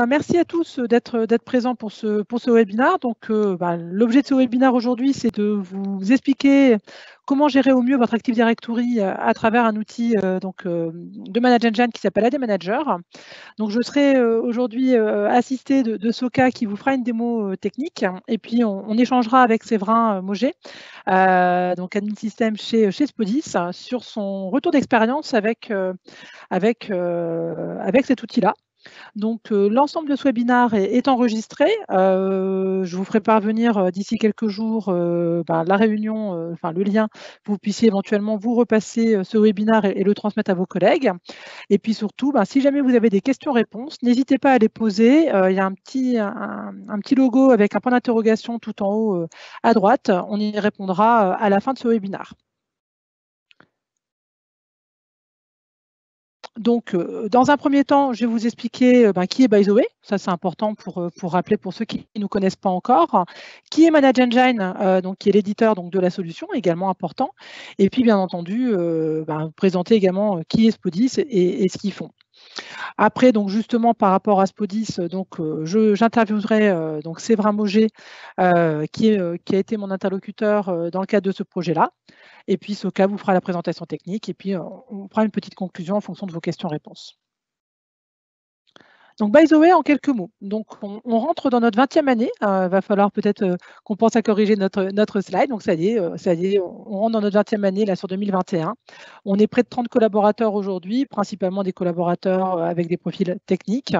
Merci à tous d'être présents pour ce webinaire. Donc, l'objet de ce webinaire aujourd'hui, c'est de vous expliquer comment gérer au mieux votre Active Directory à travers un outil de Manage Engine qui s'appelle AD Manager. Donc, je serai aujourd'hui assistée de Soka qui vous fera une démo technique, et puis on échangera avec Séverin Mauger, donc admin système chez Spodis, sur son retour d'expérience avec cet outil-là. Donc, l'ensemble de ce webinaire est enregistré. Je vous ferai parvenir d'ici quelques jours la réunion, le lien, pour que vous puissiez éventuellement vous repasser ce webinaire et le transmettre à vos collègues. Et puis surtout, si jamais vous avez des questions-réponses, n'hésitez pas à les poser. Il y a un petit logo avec un point d'interrogation tout en haut à droite. On y répondra à la fin de ce webinaire. Donc, dans un premier temps, je vais vous expliquer qui est ByTheWay. Ça, c'est important pour rappeler pour ceux qui ne nous connaissent pas encore. Qui est Manage Engine, qui est l'éditeur de la solution, également important. Et puis, bien entendu, vous présenter également qui est Spodis et ce qu'ils font. Après, donc justement, par rapport à Spodis, j'interviewerai Séverin Mauger, qui a été mon interlocuteur dans le cadre de ce projet-là. Et puis, Soka vous fera la présentation technique. Et puis, on fera une petite conclusion en fonction de vos questions-réponses. Donc, ByTheWay, en quelques mots. Donc, on rentre dans notre 20e année. Il va falloir peut-être qu'on pense à corriger notre slide. Donc, ça y est, on rentre dans notre 20e année là, sur 2021. On est près de 30 collaborateurs aujourd'hui, principalement des collaborateurs avec des profils techniques.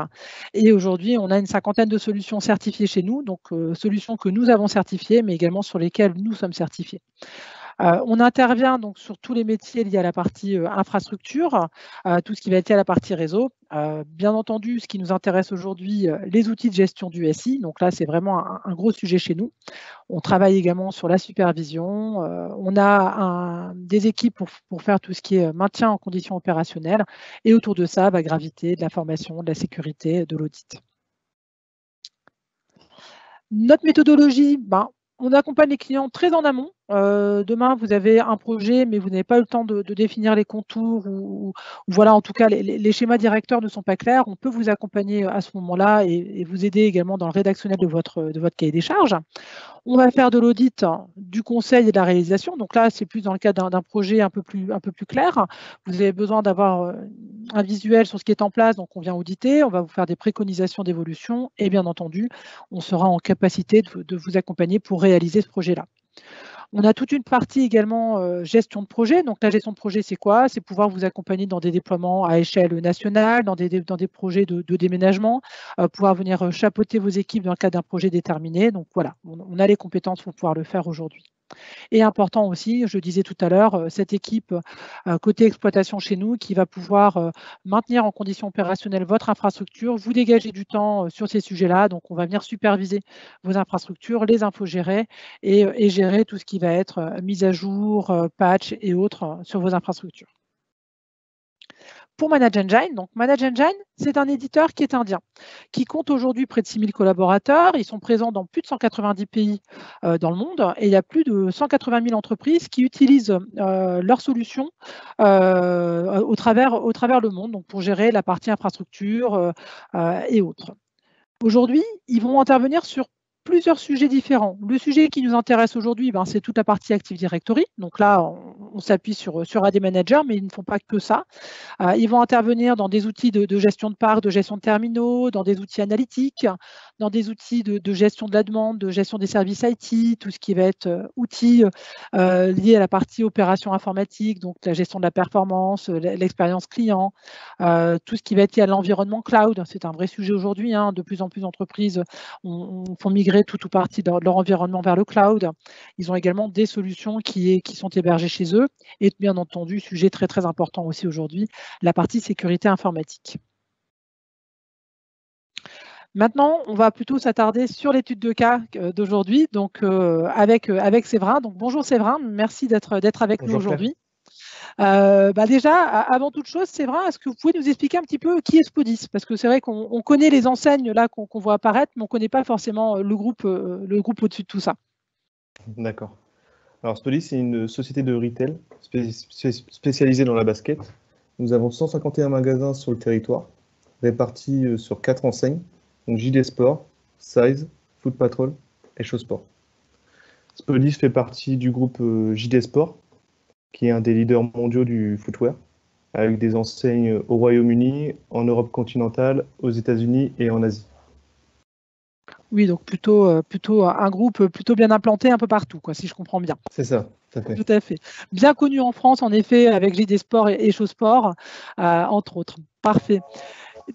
Et aujourd'hui, on a une 50aine de solutions certifiées chez nous. Donc, solutions que nous avons certifiées, mais également sur lesquelles nous sommes certifiés. On intervient donc sur tous les métiers liés à la partie infrastructure, tout ce qui va être lié à la partie réseau. Bien entendu, ce qui nous intéresse aujourd'hui, les outils de gestion du SI. Donc là, c'est vraiment un gros sujet chez nous. On travaille également sur la supervision. On a des équipes pour faire tout ce qui est maintien en conditions opérationnelles. Et autour de ça, va graviter de la formation, de la sécurité, de l'audit. Notre méthodologie, on accompagne les clients très en amont. Demain, vous avez un projet, mais vous n'avez pas eu le temps de définir les contours ou voilà, en tout cas, les schémas directeurs ne sont pas clairs. On peut vous accompagner à ce moment-là et vous aider également dans le rédactionnel de votre cahier des charges. On va faire de l'audit, du conseil et de la réalisation. Donc là, c'est plus dans le cadre d'un projet un peu plus clair. Vous avez besoin d'avoir un visuel sur ce qui est en place, donc on vient auditer, on va vous faire des préconisations d'évolution et bien entendu, on sera en capacité de vous accompagner pour réaliser ce projet-là. On a toute une partie également gestion de projet. Donc la gestion de projet, c'est quoi? C'est pouvoir vous accompagner dans des déploiements à échelle nationale, dans des projets de déménagement, pouvoir venir chapeauter vos équipes dans le cadre d'un projet déterminé. Donc voilà, on a les compétences pour pouvoir le faire aujourd'hui. Et important aussi, je disais tout à l'heure, cette équipe côté exploitation chez nous qui va pouvoir maintenir en conditions opérationnelles votre infrastructure, vous dégager du temps sur ces sujets-là. Donc, on va venir superviser vos infrastructures, les infogérer et gérer tout ce qui va être mise à jour, patch et autres sur vos infrastructures. Pour Manage Engine, donc Manage Engine, c'est un éditeur qui est indien, qui compte aujourd'hui près de 6000 collaborateurs. Ils sont présents dans plus de 190 pays dans le monde et il y a plus de 180 000 entreprises qui utilisent leurs solutions au travers le monde, donc pour gérer la partie infrastructure et autres. Aujourd'hui, ils vont intervenir sur plusieurs sujets différents. Le sujet qui nous intéresse aujourd'hui, c'est toute la partie Active Directory. Donc là, on s'appuie sur AD Manager, mais ils ne font pas que ça. Ils vont intervenir dans des outils de gestion de parcs, de gestion de terminaux, dans des outils analytiques, dans des outils de gestion de la demande, de gestion des services IT, tout ce qui va être outils liés à la partie opération informatique, donc la gestion de la performance, l'expérience client, tout ce qui va être lié à l'environnement cloud. C'est un vrai sujet aujourd'hui. De plus en plus d'entreprises font migrer tout ou partie de leur environnement vers le cloud. Ils ont également des solutions qui sont hébergées chez eux. Et bien entendu, sujet très très important aussi aujourd'hui, la partie sécurité informatique. Maintenant, on va plutôt s'attarder sur l'étude de cas d'aujourd'hui, donc avec Séverin. Donc bonjour Séverin, merci d'être avec nous aujourd'hui. Déjà, avant toute chose, Séverin, est-ce que vous pouvez nous expliquer un petit peu qui est Spodis? Parce que c'est vrai qu'on connaît les enseignes là qu'on voit apparaître, mais on ne connaît pas forcément le groupe au-dessus de tout ça. D'accord. Alors Spodis, c'est une société de retail spécialisée dans la basket. Nous avons 151 magasins sur le territoire, répartis sur 4 enseignes. donc JD Sport, Size, Foot Patrol et Showsport. Spodis fait partie du groupe JD Sport, qui est un des leaders mondiaux du footwear, avec des enseignes au Royaume-Uni, en Europe continentale, aux États-Unis et en Asie. Oui, donc plutôt un groupe plutôt bien implanté un peu partout, quoi, si je comprends bien. C'est ça, tout à fait. Tout à fait. Bien connu en France, en effet, avec JD Sport et Showsport, entre autres. Parfait.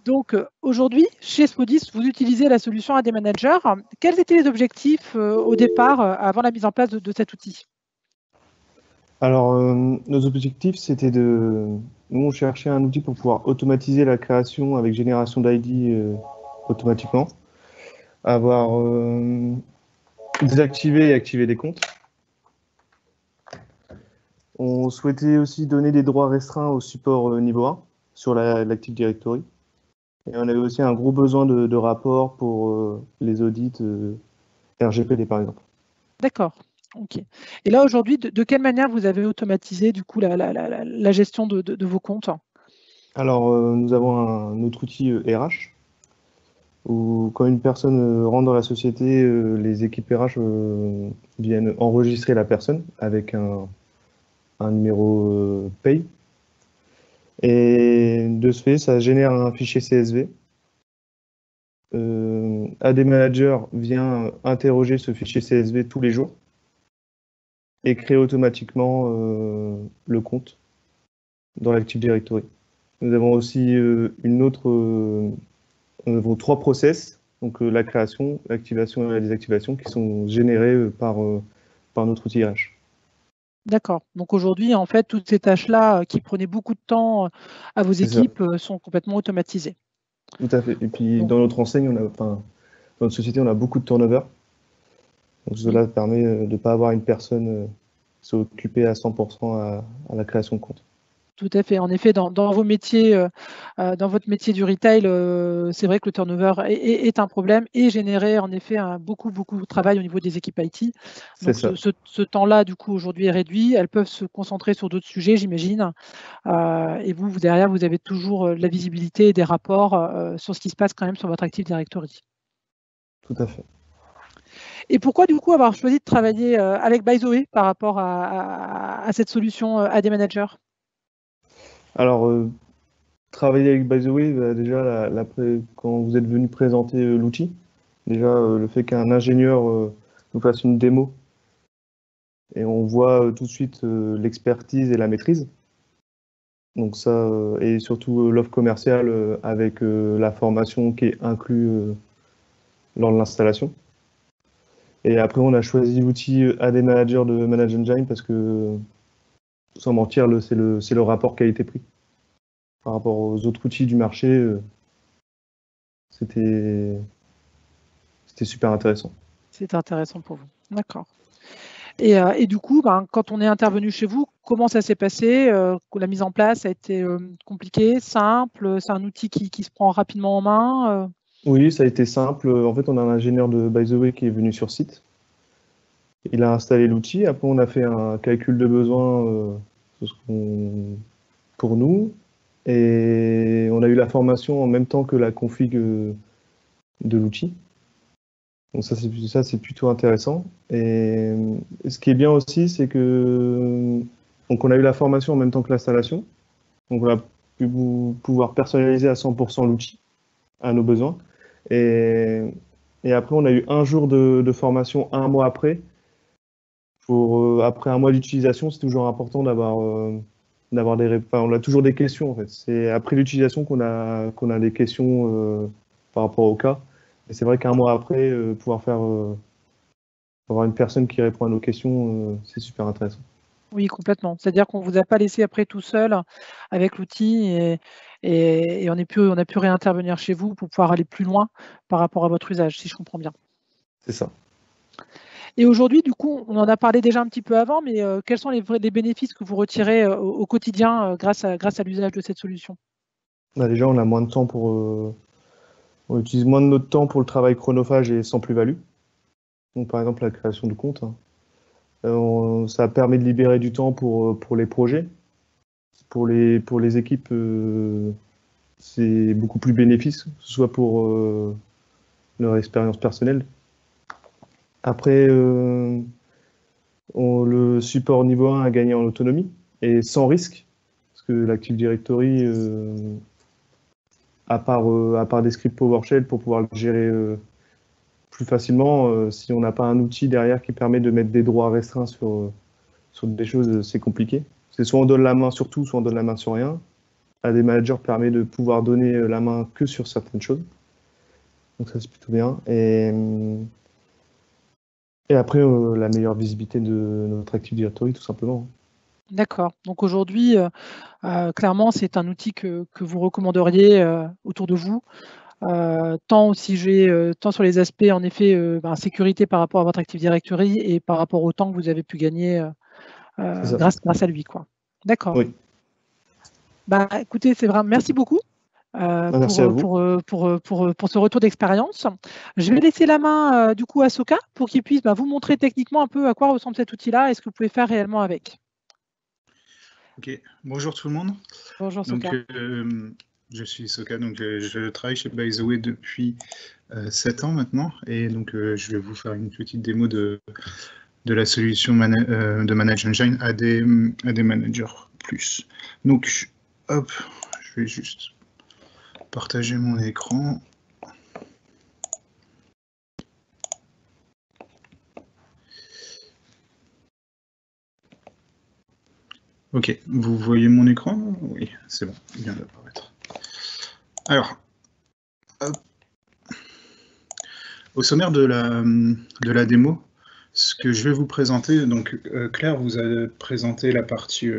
Donc aujourd'hui, chez Spodis, vous utilisez la solution AD Manager. Quels étaient les objectifs au départ, avant la mise en place de cet outil? Alors, nos objectifs, c'était de... Nous, on cherchait un outil pour pouvoir automatiser la création avec génération d'ID automatiquement, avoir désactivé et activé des comptes. On souhaitait aussi donner des droits restreints au support niveau 1 sur l'Active Directory. Et on avait aussi un gros besoin de rapports pour les audits RGPD, par exemple. D'accord. Ok. Et là, aujourd'hui, de quelle manière vous avez automatisé du coup la gestion de vos comptes? Alors, nous avons un autre outil RH, où quand une personne rentre dans la société, les équipes RH viennent enregistrer la personne avec un numéro paye. Et de ce fait, ça génère un fichier CSV. AD Manager vient interroger ce fichier CSV tous les jours et créer automatiquement le compte dans l'Active Directory. Nous avons aussi nous avons 3 process, donc la création, l'activation et la désactivation, qui sont générés par notre outil RH. D'accord. Donc aujourd'hui, en fait, toutes ces tâches-là qui prenaient beaucoup de temps à vos C'est ça, équipes sont complètement automatisées. tout à fait. Et puis Donc, dans notre enseigne, dans notre société, on a beaucoup de turnover. Donc oui. cela permet de ne pas avoir une personne qui soit occupée à 100% à la création de compte. Tout à fait. En effet, dans vos métiers, dans votre métier du retail, c'est vrai que le turnover est un problème et générait en effet beaucoup de travail au niveau des équipes IT. C'est Donc ça, ce temps-là, du coup, aujourd'hui est réduit. Elles peuvent se concentrer sur d'autres sujets, j'imagine. Et vous, derrière, vous avez toujours de la visibilité et des rapports sur ce qui se passe quand même sur votre Active Directory. tout à fait. Et pourquoi, du coup, avoir choisi de travailler avec ByTheWay par rapport à cette solution AD Manager? Alors, travailler avec By the Way, bah, déjà, quand vous êtes venu présenter l'outil, déjà, le fait qu'un ingénieur nous fasse une démo et on voit tout de suite l'expertise et la maîtrise. Donc ça, et surtout l'offre commerciale avec la formation qui est inclue lors de l'installation. Et après, on a choisi l'outil AD Manager de Manage Engine parce que, sans mentir, c'est le rapport qualité-prix. Par rapport aux autres outils du marché, c'était super intéressant. C'est intéressant pour vous. D'accord. Et du coup, quand on est intervenu chez vous, comment ça s'est passé? La mise en place a été compliquée, simple? C'est un outil qui se prend rapidement en main? Oui, ça a été simple. En fait, on a un ingénieur de By the Way qui est venu sur site. Il a installé l'outil. Après, on a fait un calcul de besoin pour nous. Et on a eu la formation en même temps que la config de l'outil. Donc ça, c'est plutôt intéressant. Et ce qui est bien aussi, c'est que donc on a eu la formation en même temps que l'installation. Donc on a pu pouvoir personnaliser à 100% l'outil à nos besoins. Et, et après, on a eu un jour de formation un mois après. Après un mois d'utilisation, c'est toujours important d'avoir on a toujours des questions en fait. C'est après l'utilisation qu'on a des questions par rapport au cas. Et c'est vrai qu'un mois après, avoir une personne qui répond à nos questions, c'est super intéressant. Oui, complètement. C'est-à-dire qu'on ne vous a pas laissé après tout seul avec l'outil et on a pu réintervenir chez vous pour pouvoir aller plus loin par rapport à votre usage, si je comprends bien. C'est ça. Et aujourd'hui, du coup, on en a parlé déjà un petit peu avant, mais quels sont les bénéfices que vous retirez au quotidien grâce à l'usage de cette solution? Bah, déjà, on a moins de temps on utilise moins de notre temps pour le travail chronophage et sans plus-value. Donc, par exemple, la création de compte, hein. Ça permet de libérer du temps pour les projets. Pour les équipes, c'est beaucoup plus bénéfique, que ce soit leur expérience personnelle. Après, le support niveau 1 a gagné en autonomie et sans risque, parce que l'Active Directory, à part des scripts PowerShell pour pouvoir le gérer plus facilement, si on n'a pas un outil derrière qui permet de mettre des droits restreints sur des choses, c'est compliqué. C'est soit on donne la main sur tout, soit on donne la main sur rien. AD Manager permet de pouvoir donner la main que sur certaines choses. Donc ça, c'est plutôt bien. Et après, la meilleure visibilité de notre Active Directory, tout simplement. D'accord. Donc aujourd'hui, clairement, c'est un outil que vous recommanderiez autour de vous, tant sur les aspects, en effet, sécurité par rapport à votre Active Directory et par rapport au temps que vous avez pu gagner grâce à lui, quoi. D'accord. Oui. Écoutez, c'est vrai. Merci beaucoup Merci à vous. pour ce retour d'expérience. Je vais laisser la main du coup à Soka pour qu'il puisse vous montrer techniquement un peu à quoi ressemble cet outil-là et ce que vous pouvez faire réellement avec. Ok, bonjour tout le monde. Bonjour Soka. Je suis Soka, donc je travaille chez By The Way depuis 7 ans maintenant, et donc je vais vous faire une petite démo de la solution de Manage Engine AD Manager Plus. Donc, hop, je vais juste partager mon écran. Ok, vous voyez mon écran? Oui, c'est bon, il vient d'apparaître. Alors, hop. Au sommaire de la démo, ce que je vais vous présenter, donc Claire vous a présenté la partie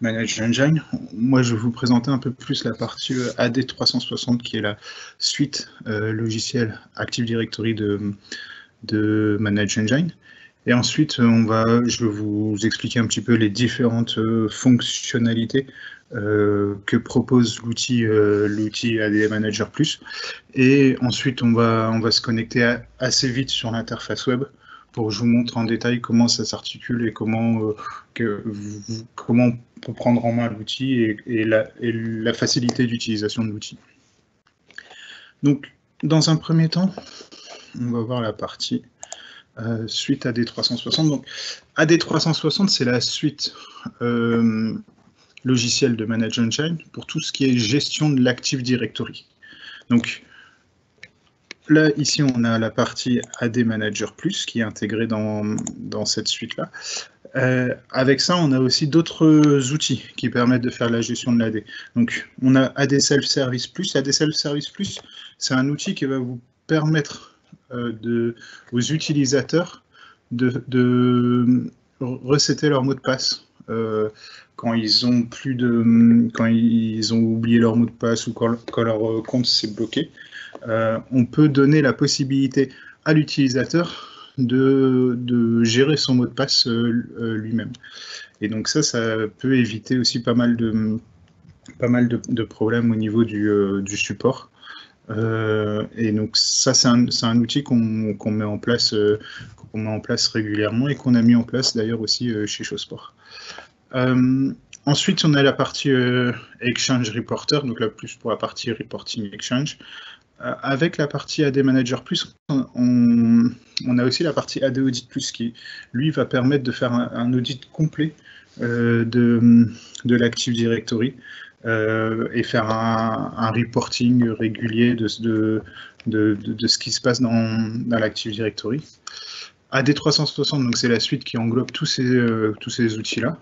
Manage Engine. Moi, je vais vous présenter un peu plus la partie AD 360, qui est la suite logicielle Active Directory de Manage Engine. Et ensuite, je vais vous expliquer un petit peu les différentes fonctionnalités que propose l'outil AD Manager Plus. Et ensuite, on va se connecter assez vite sur l'interface web pour que je vous montre en détail comment ça s'articule et comment on peut prendre en main l'outil et la facilité d'utilisation de l'outil. Donc, dans un premier temps, on va voir la partie suite AD 360. Donc, AD 360, c'est la suite logicielle de Manage Engine pour tout ce qui est gestion de l'Active Directory. Donc, là, ici, on a la partie AD Manager Plus qui est intégrée dans cette suite-là. Avec ça, on a aussi d'autres outils qui permettent de faire la gestion de l'AD. Donc, on a AD Self-Service Plus. AD Self-Service Plus, c'est un outil qui va vous permettre aux utilisateurs de resetter leur mot de passe quand ils ont oublié leur mot de passe ou quand leur compte s'est bloqué. On peut donner la possibilité à l'utilisateur de gérer son mot de passe lui-même. Et donc ça peut éviter aussi pas mal de problèmes au niveau du support. Et donc ça, c'est un outil qu'on met en place régulièrement et qu'on a mis en place d'ailleurs aussi chez Showsport. Ensuite, on a la partie Exchange Reporter, donc là plus pour la partie Reporting Exchange. Avec la partie AD Manager Plus, on a aussi la partie AD Audit Plus qui, lui, va permettre de faire un audit complet de l'Active Directory et faire un reporting régulier de ce qui se passe dans l'Active Directory. AD 360, donc c'est la suite qui englobe tous ces outils-là.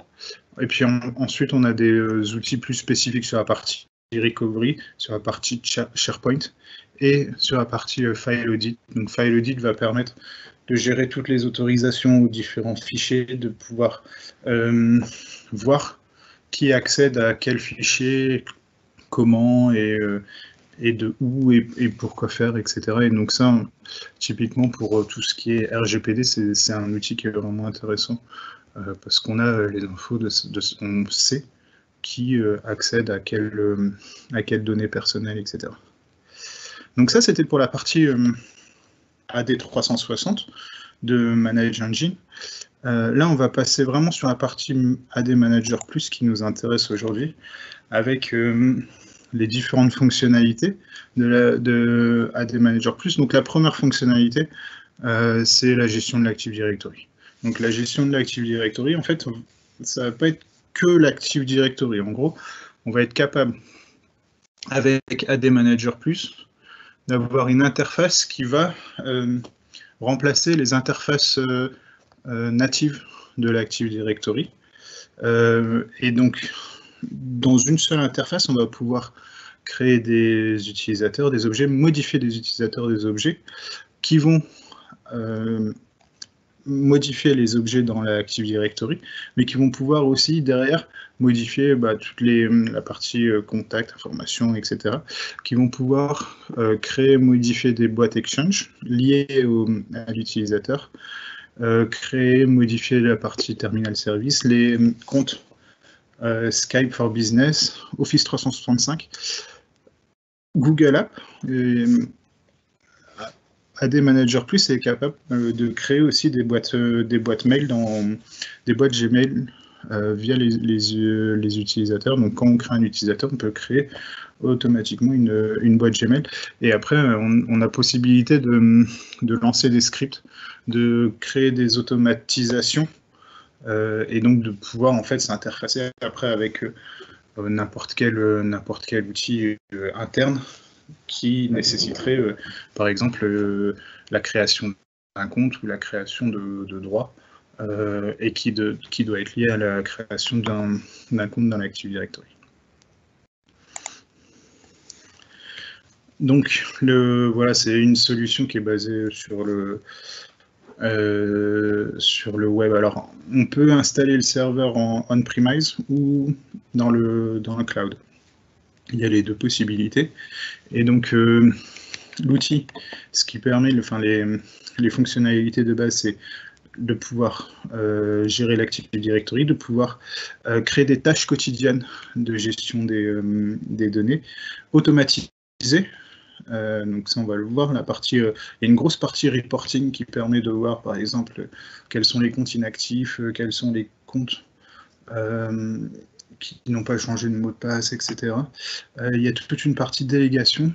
Et puis ensuite, on a des outils plus spécifiques sur la partie Recovery, sur la partie SharePoint et sur la partie File Audit. Donc File Audit va permettre de gérer toutes les autorisations aux différents fichiers, de pouvoir voir qui accède à quel fichier, comment et de où et pourquoi faire, etc. Et donc ça, typiquement pour tout ce qui est RGPD, c'est un outil qui est vraiment intéressant parce qu'on a les infos, on sait qui accède à quelles données personnelles, etc. Donc ça, c'était pour la partie AD 360 de Manage Engine. Là, on va passer vraiment sur la partie AD Manager Plus qui nous intéresse aujourd'hui, avec les différentes fonctionnalités de AD Manager Plus. Donc la première fonctionnalité, c'est la gestion de l'Active Directory. Donc la gestion de l'Active Directory, en fait, ça ne va pas être que l'Active Directory. En gros, on va être capable, avec AD Manager Plus, d'avoir une interface qui va remplacer les interfaces natives de l'Active Directory. Et donc, dans une seule interface, on va pouvoir créer des utilisateurs, des objets, modifier des utilisateurs, des objets, qui vont modifier les objets dans l'Active Directory, mais qui vont pouvoir aussi, derrière, modifier toute la partie contact, information, etc., qui vont pouvoir créer, modifier des boîtes Exchange liées à l'utilisateur, créer, modifier la partie Terminal Service, les comptes Skype for Business, Office 365, Google Apps, AD Manager Plus est capable de créer aussi des boîtes mail des boîtes Gmail via les utilisateurs. Donc quand on crée un utilisateur, on peut créer automatiquement une boîte Gmail. Et après, on a possibilité de lancer des scripts, de créer des automatisations et donc de pouvoir en fait s'interfacer après avec n'importe quel outil interne qui nécessiterait par exemple la création d'un compte ou la création de droits et qui doit être lié à la création d'un compte dans l'Active Directory. Donc voilà, c'est une solution qui est basée sur le web. Alors, on peut installer le serveur en on-premise ou dans le cloud. Il y a les deux possibilités. Et donc, l'outil, ce qui permet, les fonctionnalités de base, c'est de pouvoir gérer l'Active Directory, de pouvoir créer des tâches quotidiennes de gestion des données, automatisées. Donc ça, on va le voir, il y a une grosse partie reporting qui permet de voir, par exemple, quels sont les comptes inactifs, quels sont les comptes qui n'ont pas changé de mot de passe, etc. Il y a toute une partie délégation,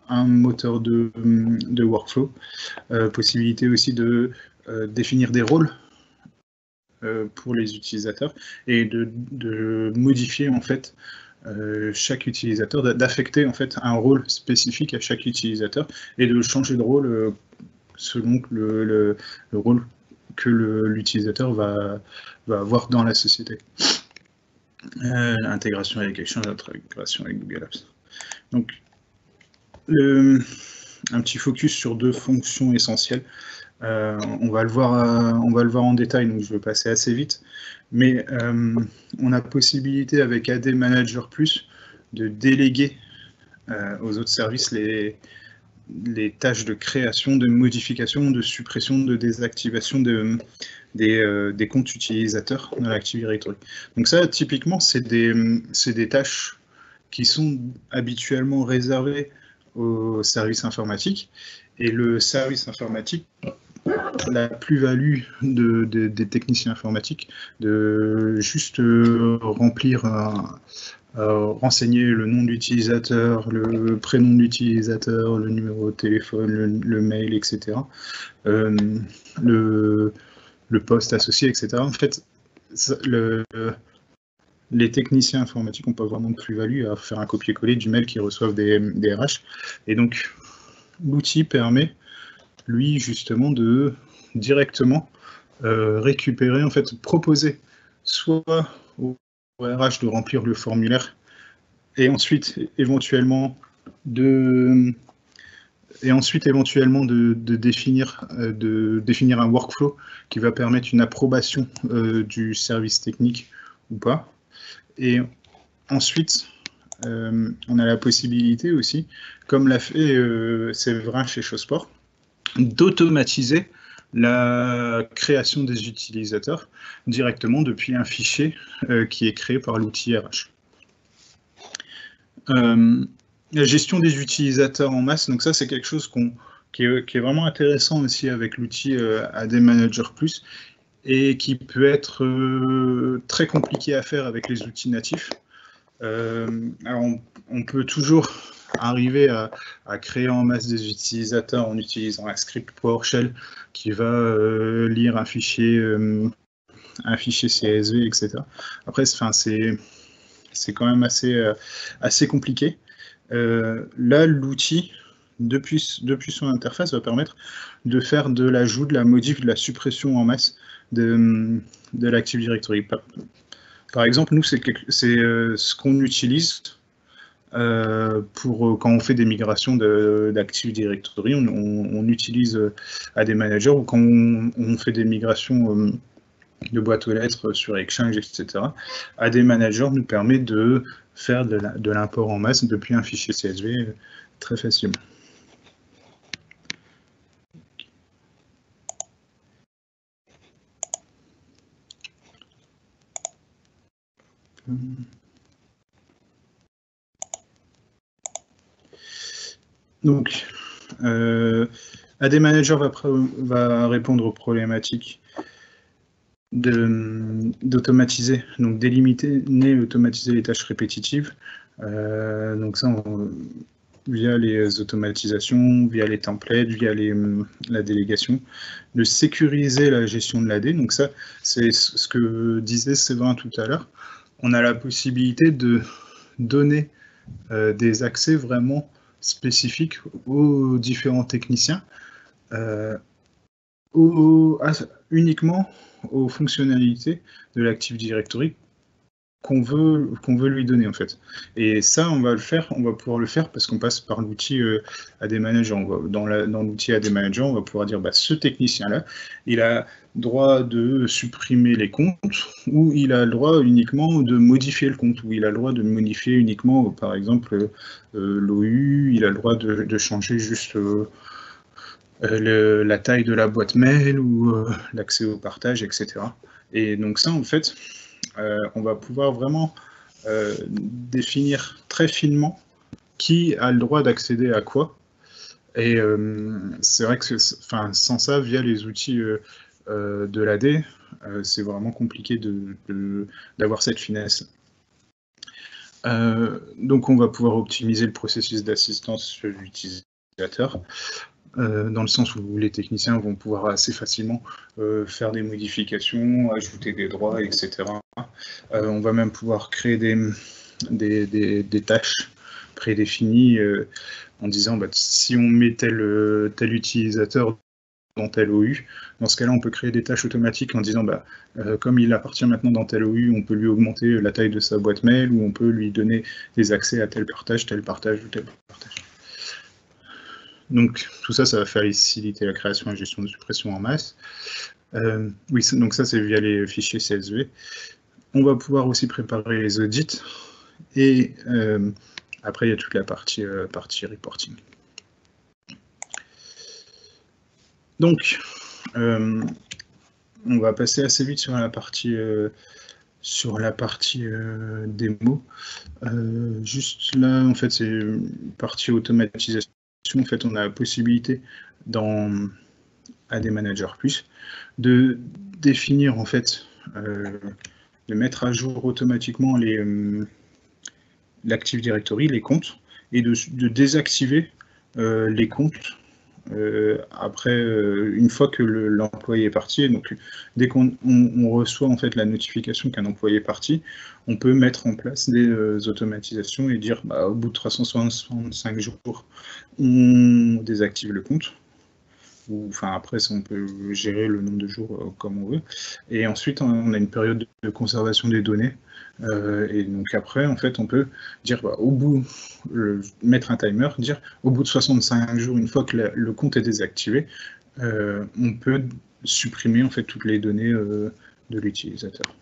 un moteur de workflow, possibilité aussi de définir des rôles pour les utilisateurs et de modifier en fait chaque utilisateur, d'affecter en fait un rôle spécifique à chaque utilisateur et de changer de rôle selon le rôle que l'utilisateur va avoir dans la société. Intégration avec Exchange, intégration avec Google Apps. Donc, un petit focus sur deux fonctions essentielles. On va le voir en détail, donc je vais passer assez vite. Mais on a possibilité avec AD Manager Plus de déléguer aux autres services les tâches de création, de modification, de suppression, de désactivation des comptes utilisateurs dans l'Active Directory. Donc ça, typiquement, c'est des tâches qui sont habituellement réservées au service informatique. Et le service informatique, la plus-value des techniciens informatiques, de juste remplir, renseigner le nom de l'utilisateur, le prénom de l'utilisateur, le numéro de téléphone, le mail, etc. Le poste associé, etc. En fait, les techniciens informatiques n'ont pas vraiment de plus-value à faire un copier-coller du mail qu'ils reçoivent des RH. Et donc, l'outil permet, lui, justement, de directement récupérer, en fait, proposer soit au RH de remplir le formulaire et ensuite éventuellement de définir un workflow qui va permettre une approbation du service technique ou pas. Et ensuite, on a la possibilité aussi, comme l'a fait Séverin chez Chossport, d'automatiser la création des utilisateurs directement depuis un fichier qui est créé par l'outil RH. La gestion des utilisateurs en masse, donc ça c'est quelque chose qui est vraiment intéressant aussi avec l'outil AD Manager Plus et qui peut être très compliqué à faire avec les outils natifs. Alors on peut toujours arriver à créer en masse des utilisateurs en utilisant un script PowerShell qui va lire un fichier CSV, etc. Après, c'est quand même assez compliqué. Là, l'outil, depuis son interface, va permettre de faire de l'ajout, de la modif, de la suppression en masse de l'Active Directory. Par exemple, nous, c'est ce qu'on utilise pour quand on fait des migrations d'Active Directory. On utilise AD Manager, ou quand on fait des migrations de boîtes aux lettres sur Exchange, etc. AD Manager nous permet de faire de l'import en masse depuis un fichier CSV très facilement. Donc, AD Manager va répondre aux problématiques d'automatiser, donc délimiter, automatiser les tâches répétitives. Donc ça, via les automatisations, via les templates, via la délégation, de sécuriser la gestion de l'AD. Donc ça, c'est ce que disait Séverin tout à l'heure. On a la possibilité de donner des accès vraiment spécifiques aux différents techniciens, uniquement aux fonctionnalités de l'Active Directory qu'on veut lui donner en fait. Et ça, on va pouvoir le faire parce qu'on passe par l'outil AD Manager. Dans l'outil AD Manager, on va pouvoir dire ce technicien-là, il a droit de supprimer les comptes, ou il a le droit uniquement de modifier le compte, ou il a le droit de modifier uniquement, par exemple, l'OU, il a le droit de changer juste la taille de la boîte mail, ou l'accès au partage, etc. Et donc ça, en fait, on va pouvoir vraiment définir très finement qui a le droit d'accéder à quoi. Et c'est vrai que sans ça, via les outils de l'AD, c'est vraiment compliqué d'avoir cette finesse. Donc on va pouvoir optimiser le processus d'assistance de l'utilisateur, dans le sens où les techniciens vont pouvoir assez facilement faire des modifications, ajouter des droits, etc. On va même pouvoir créer des tâches prédéfinies en disant si on met tel utilisateur dans tel OU, dans ce cas-là, on peut créer des tâches automatiques en disant comme il appartient maintenant dans tel OU, on peut lui augmenter la taille de sa boîte mail, ou on peut lui donner des accès à tel partage ou tel partage. Donc tout ça, ça va faciliter la création et la gestion de suppression en masse. Oui, donc ça, c'est via les fichiers CSV. On va pouvoir aussi préparer les audits, et après, il y a toute la partie reporting. Donc, on va passer assez vite sur la partie démo. Juste là, en fait, c'est une partie automatisation. En fait, on a la possibilité dans AD Manager Plus de définir, en fait, de mettre à jour automatiquement l'Active Directory, les comptes, et de désactiver les comptes après, une fois que l'employé est parti. Donc dès qu'on reçoit en fait la notification qu'un employé est parti, on peut mettre en place des automatisations et dire au bout de 365 jours, on désactive le compte. Enfin, après, on peut gérer le nombre de jours comme on veut. Et ensuite, on a une période de conservation des données. Et donc après, en fait, on peut dire au bout, mettre un timer, dire au bout de 65 jours, une fois que le compte est désactivé, on peut supprimer en fait toutes les données de l'utilisateur.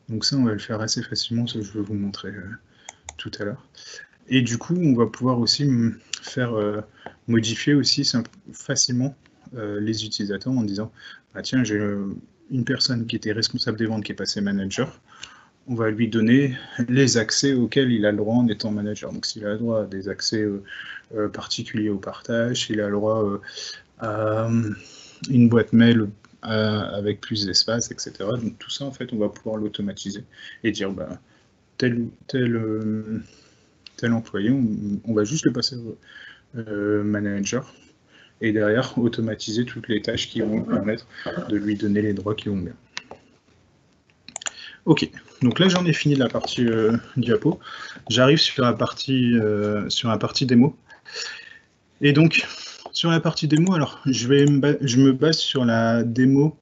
Donc ça, on va le faire assez facilement, ça je vais vous montrer tout à l'heure. Et du coup, on va pouvoir aussi faire modifier aussi facilement les utilisateurs en disant tiens, j'ai une personne qui était responsable des ventes qui est passée manager, on va lui donner les accès auxquels il a le droit en étant manager. Donc s'il a le droit à des accès particuliers au partage, s'il a le droit à une boîte mail avec plus d'espace, etc. Donc tout ça, en fait, on va pouvoir l'automatiser et dire tel employé, on va juste le passer au manager et derrière automatiser toutes les tâches qui vont permettre de lui donner les droits qui vont bien. Ok, donc là j'en ai fini de la partie diapo. J'arrive sur la partie démo. Et donc sur la partie démo, alors je me base sur la démo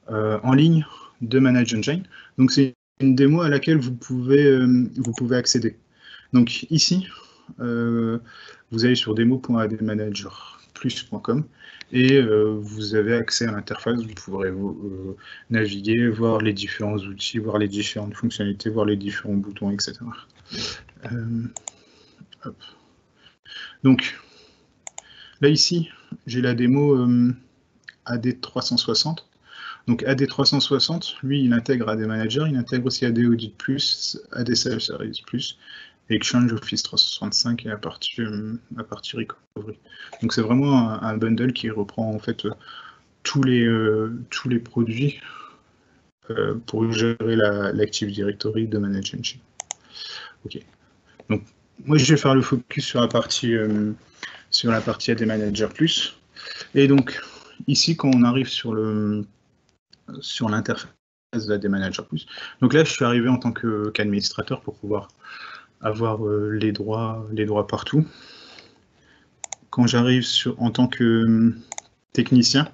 en ligne de ManageEngine. Donc c'est une démo à laquelle vous pouvez accéder. Donc ici, vous allez sur demo.admanagerplus.com et vous avez accès à l'interface. Vous pourrez naviguer, voir les différents outils, voir les différentes fonctionnalités, voir les différents boutons, etc. Hop. Donc là ici, j'ai la démo AD360. Donc AD360, lui, il intègre AD Manager, il intègre aussi AD Audit Plus, AD Self Service Plus, Exchange, Office 365 et la partie Recovery. Donc c'est vraiment un bundle qui reprend en fait tous les produits pour gérer l'Active Directory de ManageEngine. Ok. Donc moi je vais faire le focus sur la partie AD Manager Plus. Et donc ici quand on arrive sur l'interface de AD Manager Plus, donc là je suis arrivé en tant qu'administrateur pour pouvoir avoir les droits partout. Quand j'arrive en tant que technicien,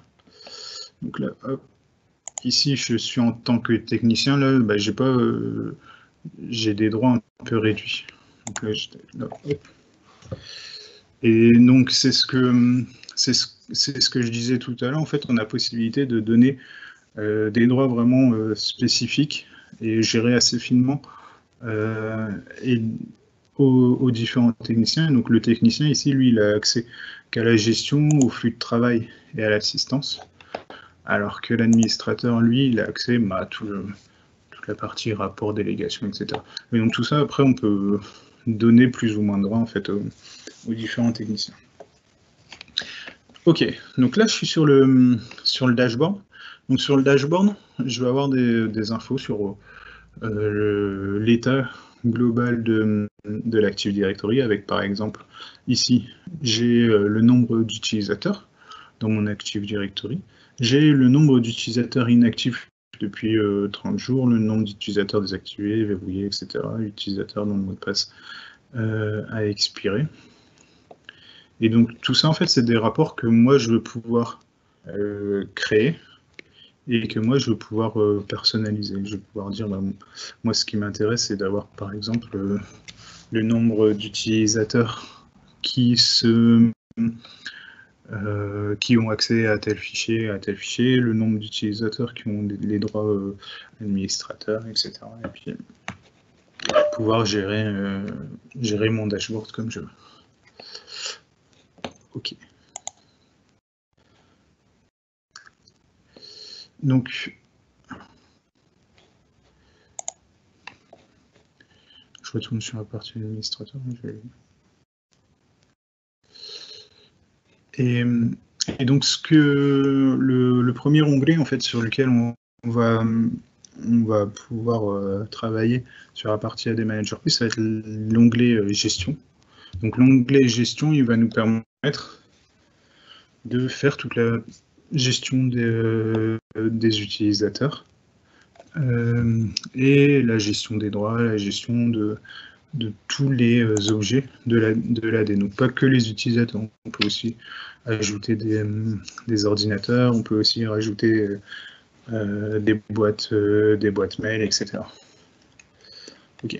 donc là, hop, ici je suis en tant que technicien, là, bah, j'ai des droits un peu réduits. Donc là, hop. Et donc c'est ce que je disais tout à l'heure. En fait, on a possibilité de donner des droits vraiment spécifiques et gérés assez finement. Et aux différents techniciens. Donc le technicien ici, lui, il a accès qu'à la gestion, au flux de travail et à l'assistance, alors que l'administrateur, lui, il a accès à toute la partie rapport, délégation, etc. Et donc tout ça, après, on peut donner plus ou moins de droits en fait aux différents techniciens. Ok, donc là, je suis sur le dashboard. Donc sur le dashboard, je vais avoir des infos sur l'état global de l'Active Directory avec par exemple ici j'ai le nombre d'utilisateurs dans mon Active Directory, j'ai le nombre d'utilisateurs inactifs depuis 30 jours, le nombre d'utilisateurs désactivés, verrouillés, etc., utilisateurs dont le mot de passe a expiré. Et donc tout ça en fait c'est des rapports que moi je veux pouvoir créer et que moi je veux pouvoir personnaliser. Je vais pouvoir dire, moi ce qui m'intéresse c'est d'avoir par exemple le nombre d'utilisateurs qui ont accès à tel fichier, le nombre d'utilisateurs qui ont les droits administrateurs, etc. Et puis pouvoir gérer mon dashboard comme je veux. Ok. Donc, je retourne sur la partie administrateur. Et donc, le premier onglet en fait sur lequel on va pouvoir travailler sur la partie AD Manager Plus, ça va être l'onglet gestion. Donc, l'onglet gestion, il va nous permettre de faire toute la gestion des utilisateurs et la gestion des droits, la gestion de tous les objets de l'AD. Donc pas que les utilisateurs, on peut aussi ajouter des ordinateurs, on peut aussi rajouter des boîtes mail, etc. Ok.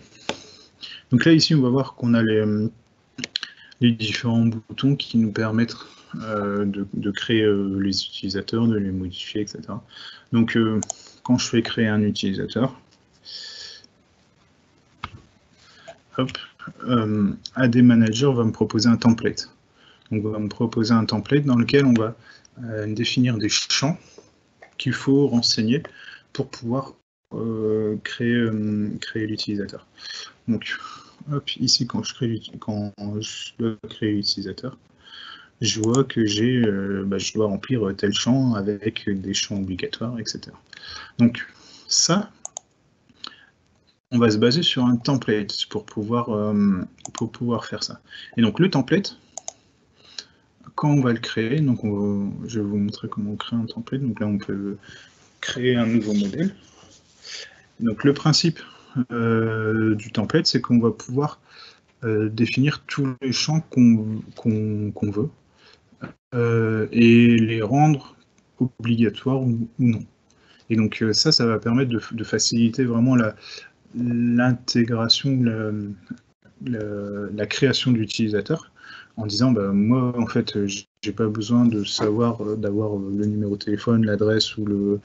Donc là ici on va voir qu'on a les différents boutons qui nous permettent de créer les utilisateurs, de les modifier, etc. Donc quand je fais créer un utilisateur, hop, AD Manager va me proposer un template. Donc va me proposer un template dans lequel on va définir des champs qu'il faut renseigner pour pouvoir créer l'utilisateur. Donc hop, ici quand je dois créer l'utilisateur, je vois que je dois remplir tel champ avec des champs obligatoires, etc. Donc ça, on va se baser sur un template pour pouvoir faire ça. Et donc le template, quand on va le créer, donc je vais vous montrer comment on crée un template. Donc là, on peut créer un nouveau modèle. Donc le principe du template, c'est qu'on va pouvoir définir tous les champs qu'on veut et les rendre obligatoires ou non. Et donc ça va permettre de faciliter vraiment l'intégration, la création d'utilisateurs, en disant bah, moi en fait j'ai pas besoin de savoir d'avoir le numéro de téléphone, l'adresse ou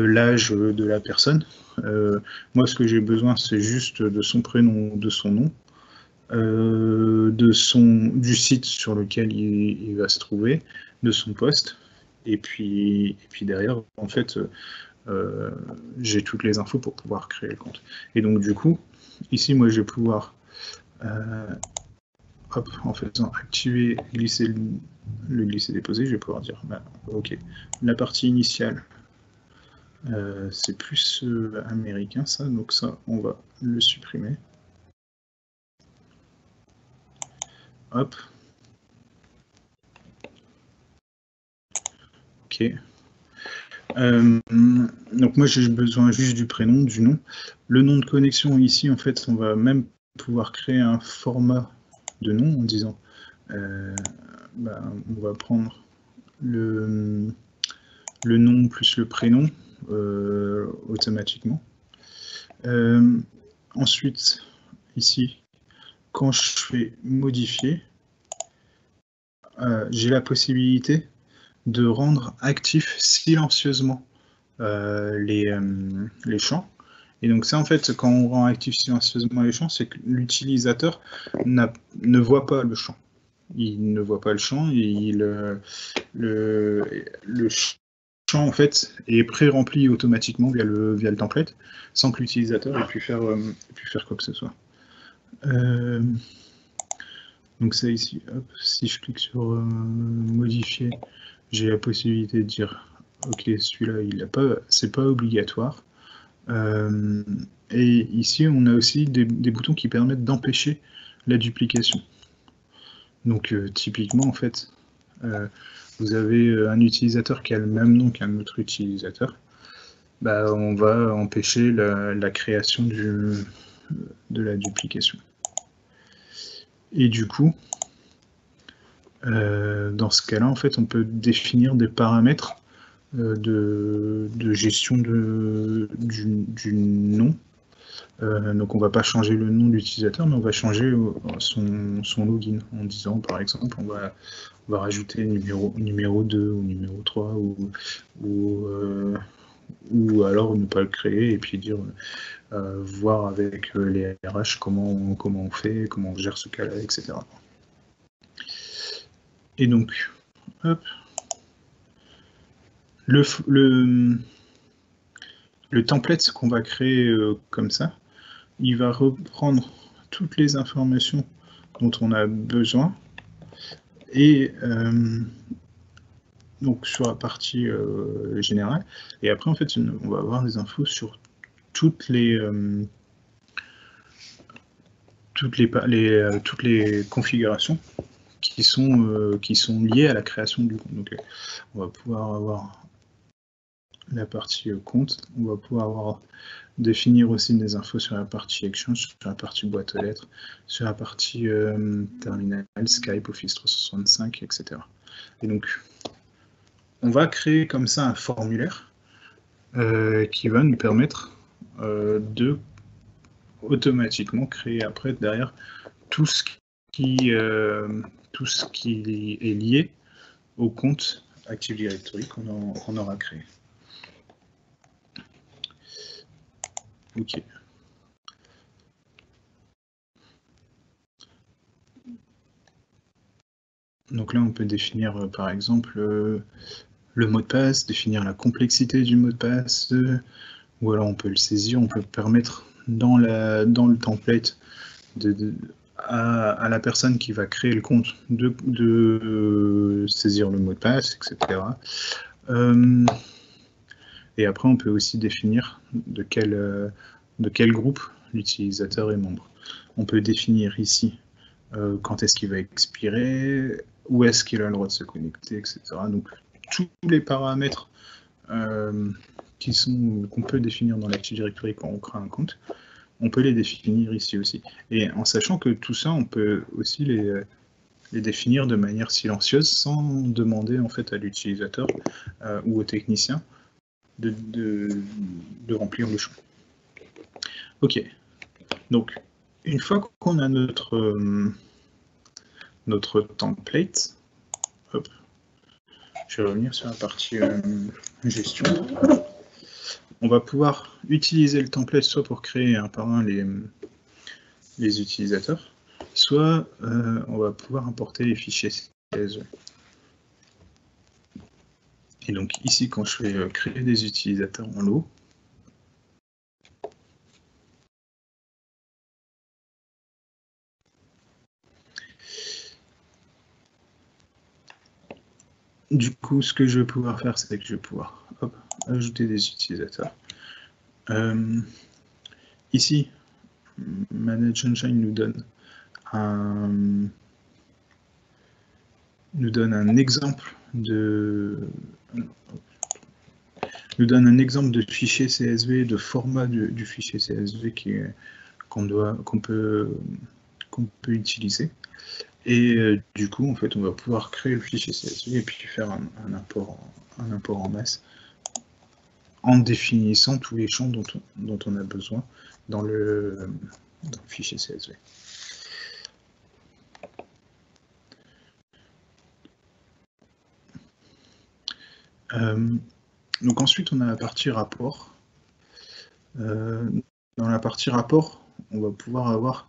l'âge de la personne. Moi ce que j'ai besoin c'est juste de son prénom, de son nom, du site sur lequel il va se trouver, de son poste, et puis derrière en fait j'ai toutes les infos pour pouvoir créer le compte. Et donc du coup, ici moi je vais pouvoir hop, en faisant activer, glisser le glisser-déposer, je vais pouvoir dire bah, ok, la partie initiale c'est plus américain ça, donc ça on va le supprimer. Hop. Ok. Donc moi j'ai besoin juste du prénom, du nom. Le nom de connexion ici, en fait, on va même pouvoir créer un format de nom en disant bah, on va prendre le nom plus le prénom automatiquement. Ensuite, ici, quand je fais modifier, j'ai la possibilité de rendre actifs silencieusement les champs. Et donc ça, en fait, quand on rend actif silencieusement les champs, c'est que l'utilisateur ne voit pas le champ. Il ne voit pas le champ et le champ, en fait, est pré-rempli automatiquement via le template, sans que l'utilisateur ait pu faire quoi que ce soit. Donc ça ici, hop, si je clique sur modifier, j'ai la possibilité de dire ok, celui-là, c'est pas obligatoire. Et ici, on a aussi des boutons qui permettent d'empêcher la duplication. Donc typiquement, en fait, vous avez un utilisateur qui a le même nom qu'un autre utilisateur. Bah, on va empêcher la création de la duplication. Et du coup, dans ce cas-là, en fait, on peut définir des paramètres de gestion du nom. Donc on ne va pas changer le nom de l'utilisateur, mais on va changer son login en disant, par exemple, on va rajouter numéro 2 ou numéro 3 ou alors ne pas le créer et puis dire voir avec les RH comment on fait, comment on gère ce cas-là, etc. Et donc, hop, le template qu'on va créer comme ça, il va reprendre toutes les informations dont on a besoin et donc sur la partie générale, et après en fait on va avoir des infos sur toutes les configurations qui sont liées à la création du compte. Donc on va pouvoir avoir la partie compte, on va pouvoir définir aussi des infos sur la partie Exchange, sur la partie boîte aux lettres, sur la partie terminal, Skype, Office 365, etc. Et donc, on va créer comme ça un formulaire qui va nous permettre de automatiquement créer après derrière tout ce qui est lié au compte Active Directory qu'on aura créé. Ok. Donc là, on peut définir, par exemple, le mot de passe, définir la complexité du mot de passe, ou alors on peut le saisir, on peut permettre dans le template à la personne qui va créer le compte de saisir le mot de passe, etc. Et après, on peut aussi définir de quel groupe l'utilisateur est membre. On peut définir ici quand est-ce qu'il va expirer, où est-ce qu'il a le droit de se connecter, etc. Donc, tous les paramètres qu'on peut définir dans l'Active Directory quand on crée un compte, on peut les définir ici aussi. Et en sachant que tout ça, on peut aussi les définir de manière silencieuse sans demander en fait à l'utilisateur ou au technicien de remplir le champ. Ok. Donc, une fois qu'on a notre template, hop, je vais revenir sur la partie gestion. On va pouvoir utiliser le template soit pour créer un par un les utilisateurs, soit on va pouvoir importer les fichiers CSV. Et donc ici, quand je vais créer des utilisateurs en lot, du coup, ce que je vais pouvoir faire, c'est que je vais pouvoir ajouter des utilisateurs. Ici, Manage Engine nous donne un exemple de fichier CSV, de format du fichier CSV qu'on peut utiliser. Et du coup, en fait, on va pouvoir créer le fichier CSV et puis faire un import en masse en définissant tous les champs dont on a besoin dans le fichier CSV. Donc ensuite, on a la partie rapport. Dans la partie rapport, on va pouvoir avoir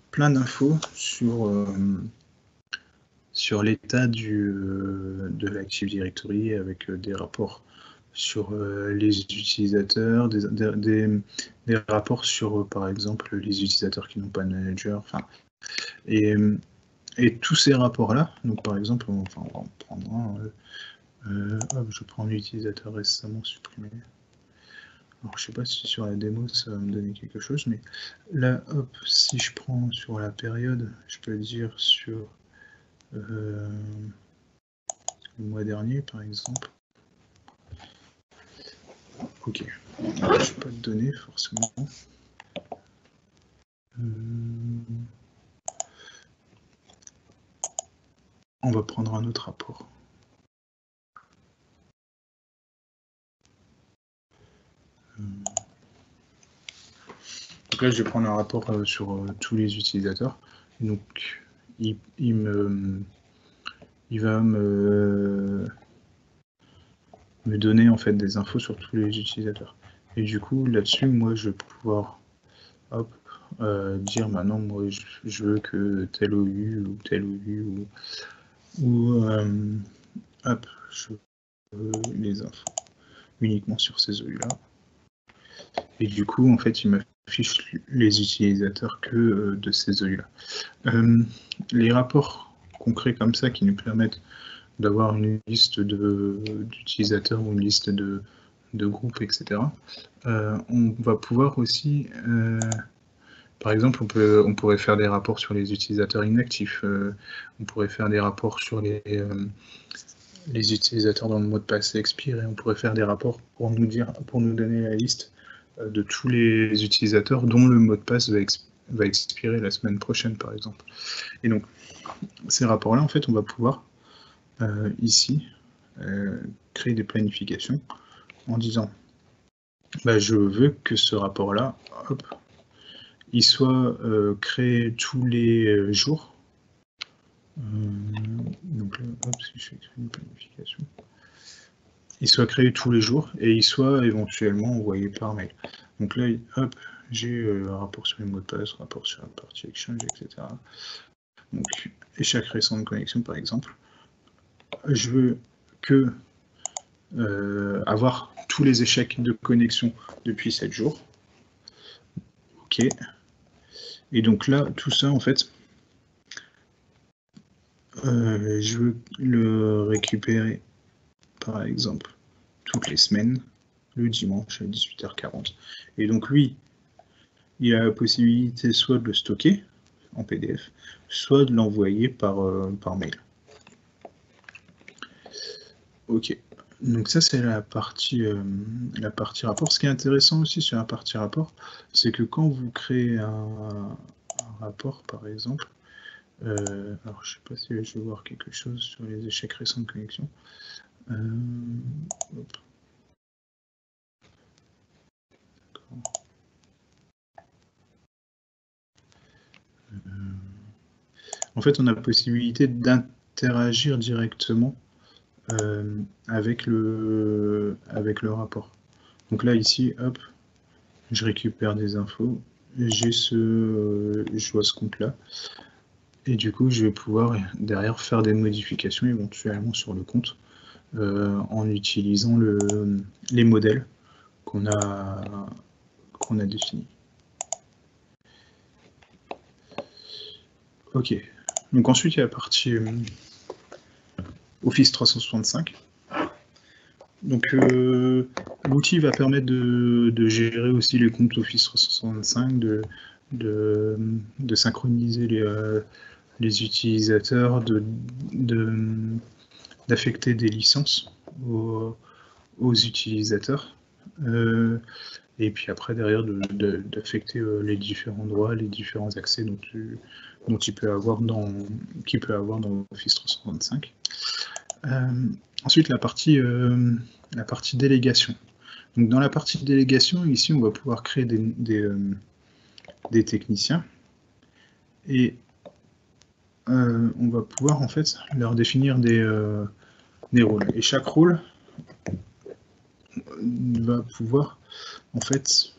plein d'infos sur l'état de l'Active Directory avec des rapports sur les utilisateurs, des rapports sur, par exemple, les utilisateurs qui n'ont pas de manager. Et tous ces rapports-là, donc par exemple, on va en prendre un. Je prends l'utilisateur récemment supprimé. Alors, je sais pas si sur la démo ça va me donner quelque chose, mais là, hop, si je prends sur la période, je peux dire sur le mois dernier, par exemple. Ok, je n'ai pas de données forcément. On va prendre un autre rapport. Donc là, je vais prendre un rapport sur tous les utilisateurs. Donc, il va me donner en fait des infos sur tous les utilisateurs. Et du coup, là-dessus, moi, je vais pouvoir dire maintenant, moi, je veux que tel OU ou tel OU ou je veux les infos uniquement sur ces OU-là. Et du coup, en fait, il m'affiche les utilisateurs que de ces OU-là. Les rapports concrets comme ça qui nous permettent d'avoir une liste d'utilisateurs ou une liste de groupes, etc. On va pouvoir aussi, par exemple, on pourrait faire des rapports sur les utilisateurs inactifs, on pourrait faire des rapports sur les utilisateurs dont le mot de passe est expiré, on pourrait faire des rapports pour nous donner la liste de tous les utilisateurs dont le mot de passe va expirer la semaine prochaine, par exemple. Et donc, ces rapports-là, en fait, on va pouvoir ici créer des planifications en disant je veux que ce rapport-là, il soit créé tous les jours. Donc là, si je crée une planification, il soit créé tous les jours et il soit éventuellement envoyé par mail. Donc là, j'ai un rapport sur les mots de passe, rapport sur la partie Exchange, etc. Donc, et chaque récente connexion, par exemple, je veux que avoir tous les échecs de connexion depuis 7 jours. Ok. Et donc là, tout ça, en fait, je veux le récupérer, par exemple, toutes les semaines. le dimanche à 18h40. Et donc lui, il a la possibilité soit de le stocker en PDF, soit de l'envoyer par mail. Ok, donc ça c'est la partie rapport. Ce qui est intéressant aussi sur la partie rapport, c'est que quand vous créez un rapport par exemple, alors je sais pas si je vais voir quelque chose sur les échecs récents de connexion. Hop. En fait, on a la possibilité d'interagir directement avec le rapport. Donc là, ici, hop, je récupère des infos, je vois ce compte-là, et du coup, je vais pouvoir derrière faire des modifications éventuellement sur le compte en utilisant les modèles qu'on a définis. Ok, donc ensuite il y a la partie Office 365. Donc l'outil va permettre de gérer aussi les comptes Office 365, de synchroniser les utilisateurs, d'affecter des licences aux utilisateurs. Et puis après, derrière, d'affecter les différents droits, les différents accès dont il peut avoir dans Office 365. Ensuite, la partie délégation. Donc, dans la partie délégation, ici, on va pouvoir créer des techniciens et on va pouvoir en fait leur définir des rôles. Et chaque rôle va pouvoir en fait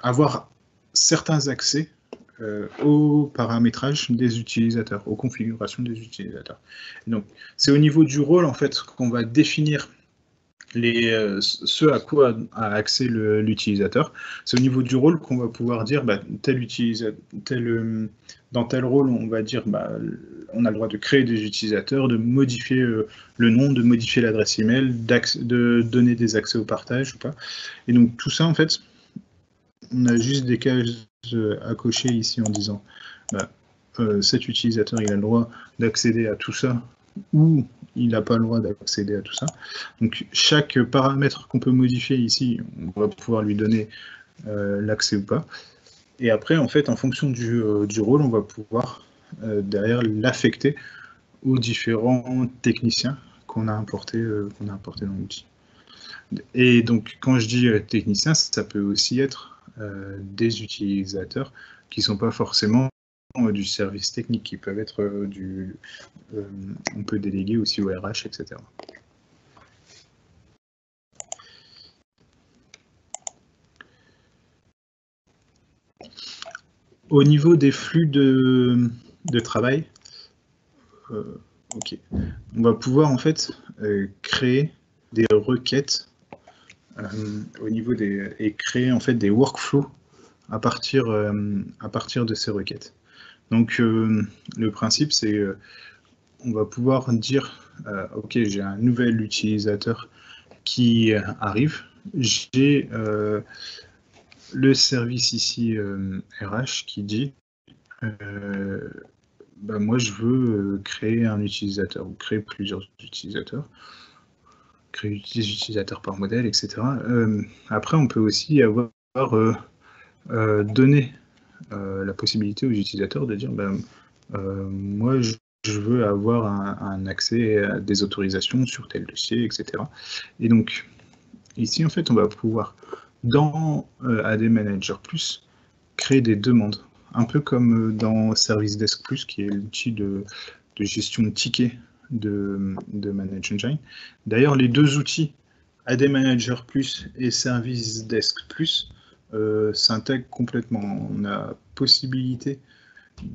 avoir certains accès au paramétrage des utilisateurs, aux configurations des utilisateurs. Donc, c'est au niveau du rôle en fait qu'on va définir ce à quoi a accès l'utilisateur. C'est au niveau du rôle qu'on va pouvoir dire dans tel rôle, on va dire on a le droit de créer des utilisateurs, de modifier le nom, de modifier l'adresse email, de donner des accès au partage ou pas. Et donc tout ça en fait, on a juste des cases à cocher ici en disant cet utilisateur il a le droit d'accéder à tout ça ou il n'a pas le droit d'accéder à tout ça. Donc chaque paramètre qu'on peut modifier ici, on va pouvoir lui donner l'accès ou pas. Et après, en fait, en fonction du rôle, on va pouvoir derrière l'affecter aux différents techniciens qu'on a importés dans l'outil. Et donc, quand je dis technicien, ça peut aussi être des utilisateurs qui ne sont pas forcément du service technique, qui peuvent être on peut déléguer aussi au RH, etc. Au niveau des flux de travail, ok, on va pouvoir en fait créer des requêtes au niveau et créer en fait des workflows à partir de ces requêtes. Donc le principe c'est on va pouvoir dire ok, j'ai un nouvel utilisateur qui arrive, j'ai le service ici RH qui dit moi je veux créer un utilisateur ou créer plusieurs utilisateurs, créer des utilisateurs par modèle, etc. Après on peut aussi avoir donné la possibilité aux utilisateurs de dire moi je veux avoir un accès à des autorisations sur tel dossier, etc. Et donc ici en fait on va pouvoir dans AD Manager Plus créer des demandes, un peu comme dans Service Desk Plus qui est l'outil de gestion de tickets de Manage Engine. D'ailleurs les deux outils AD Manager Plus et Service Desk Plus s'intègrent complètement. On a possibilité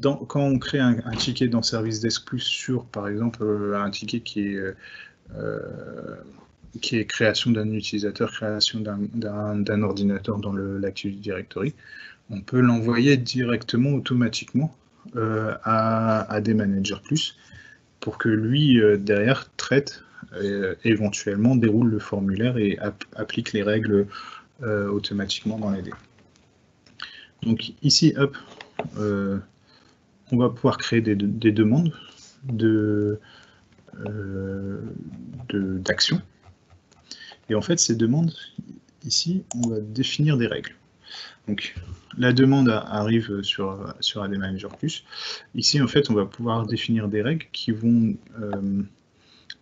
quand on crée un ticket dans Service Desk Plus sur, par exemple, un ticket qui est création d'un utilisateur, création d'un ordinateur dans l'Active Directory, on peut l'envoyer directement, automatiquement, à des managers plus, pour que lui, derrière, traite éventuellement déroule le formulaire et applique les règles automatiquement dans l'AD. Donc ici, hop, on va pouvoir créer des demandes d'action. Et en fait, ces demandes, ici, on va définir des règles. Donc, la demande arrive sur AD Manager Plus. Ici, en fait, on va pouvoir définir des règles qui vont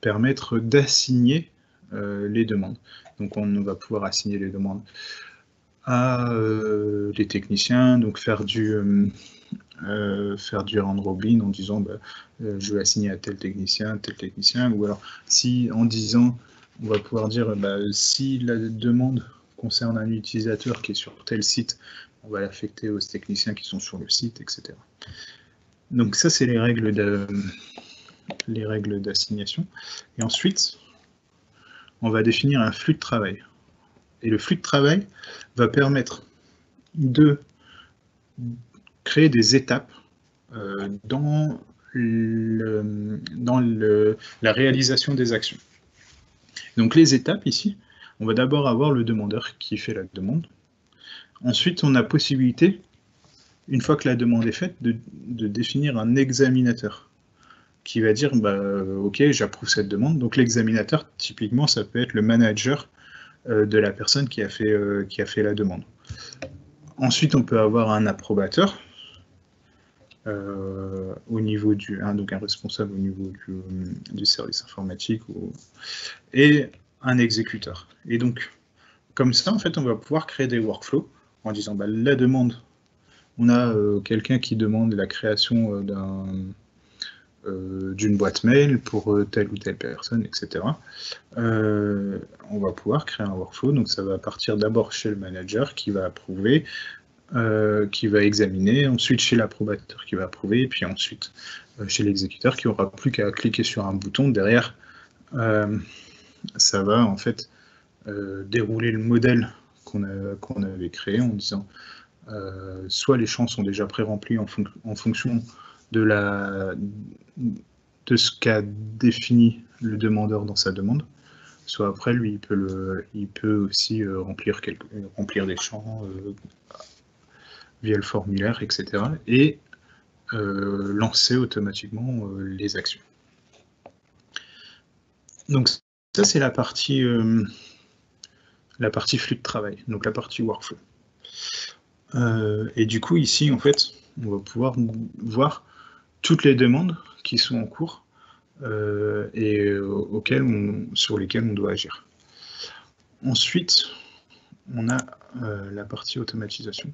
permettre d'assigner les demandes. Donc, on va pouvoir assigner les demandes à les techniciens, donc faire du round robin en disant je vais assigner à tel technicien, ou alors si en disant, on va pouvoir dire si la demande concerne un utilisateur qui est sur tel site, on va l'affecter aux techniciens qui sont sur le site, etc. Donc ça, c'est les règles d'assignation. Et ensuite, on va définir un flux de travail. Et le flux de travail va permettre de créer des étapes dans la réalisation des actions. Donc les étapes ici, on va d'abord avoir le demandeur qui fait la demande. Ensuite, on a possibilité, une fois que la demande est faite, de définir un examinateur qui va dire ok, j'approuve cette demande. Donc l'examinateur, typiquement, ça peut être le manager de la personne qui a fait la demande. Ensuite, on peut avoir un approbateur au niveau donc un responsable au niveau du service informatique et un exécuteur. Et donc, comme ça, en fait, on va pouvoir créer des workflows en disant la demande, on a quelqu'un qui demande la création d'une boîte mail pour telle ou telle personne, etc. On va pouvoir créer un workflow, donc ça va partir d'abord chez le manager qui va approuver, qui va examiner, ensuite chez l'approbateur qui va approuver, et puis ensuite chez l'exécuteur qui n'aura plus qu'à cliquer sur un bouton. Derrière, ça va en fait dérouler le modèle qu'on avait créé en disant soit les champs sont déjà pré-remplis en fonction de ce qu'a défini le demandeur dans sa demande, soit après lui il peut aussi remplir des champs via le formulaire, etc. et lancer automatiquement les actions. Donc ça c'est la partie flux de travail, donc la partie workflow. Et du coup ici en fait on va pouvoir voir toutes les demandes qui sont en cours et sur lesquelles on doit agir. Ensuite, on a la partie automatisation.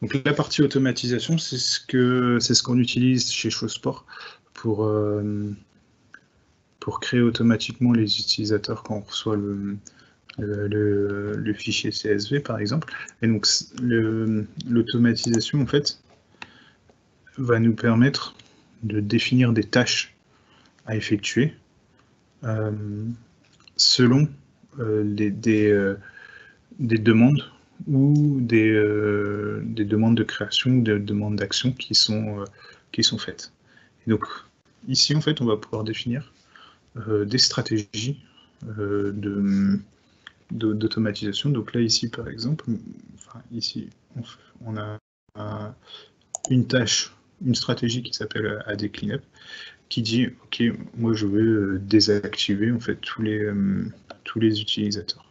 Donc la partie automatisation, c'est ce qu'on utilise chez Showsport pour créer automatiquement les utilisateurs quand on reçoit le fichier CSV par exemple. Et donc l'automatisation en fait va nous permettre de définir des tâches à effectuer selon des demandes ou des demandes de création ou des demandes d'action qui sont faites. Et donc ici en fait on va pouvoir définir des stratégies d'automatisation. Donc là ici par exemple, ici on a une tâche, une stratégie qui s'appelle AD Cleanup, qui dit ok, moi je veux désactiver en fait tous les utilisateurs.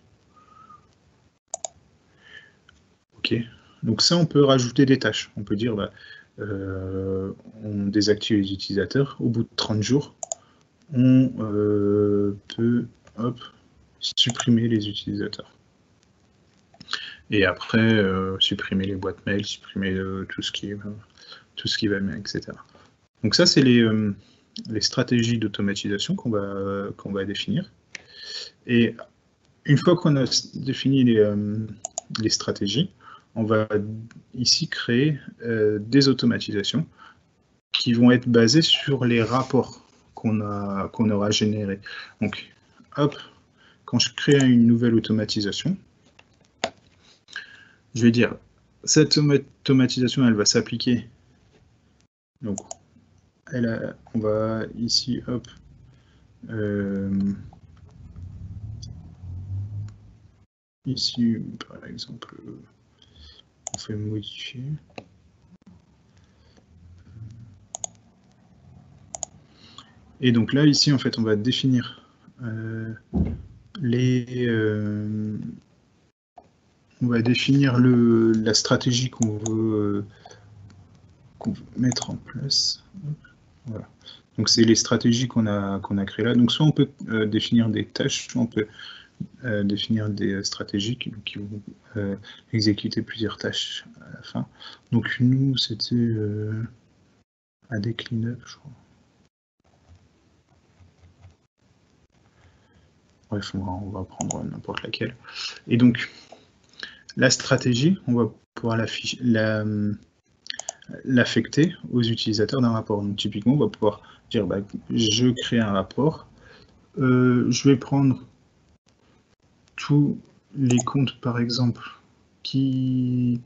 Ok, donc ça on peut rajouter des tâches. On peut dire on désactive les utilisateurs. Au bout de 30 jours, on peut supprimer les utilisateurs. Et après supprimer les boîtes mail, supprimer tout ce qui va bien, etc. Donc ça c'est les stratégies d'automatisation qu'on va définir. Et une fois qu'on a défini les stratégies, on va ici créer des automatisations qui vont être basées sur les rapports qu'on aura générés. Donc, hop, quand je crée une nouvelle automatisation, je vais dire, cette automatisation, elle va s'appliquer. Donc, on va ici, hop, Ici, par exemple, on fait modifier. Et donc là, ici, en fait, on va définir on va définir la stratégie qu'on veut mettre en place. Voilà. Donc c'est les stratégies qu'on a créées là. Donc soit on peut définir des tâches, soit on peut définir des stratégies qui vont exécuter plusieurs tâches à la fin. Donc nous, c'était à des clean-up, je crois. Bref, on va prendre n'importe laquelle. Et donc, la stratégie, on va pouvoir l'affecter aux utilisateurs d'un rapport. Donc typiquement, on va pouvoir dire, bah, je crée un rapport, je vais prendre tous les comptes, par exemple, qui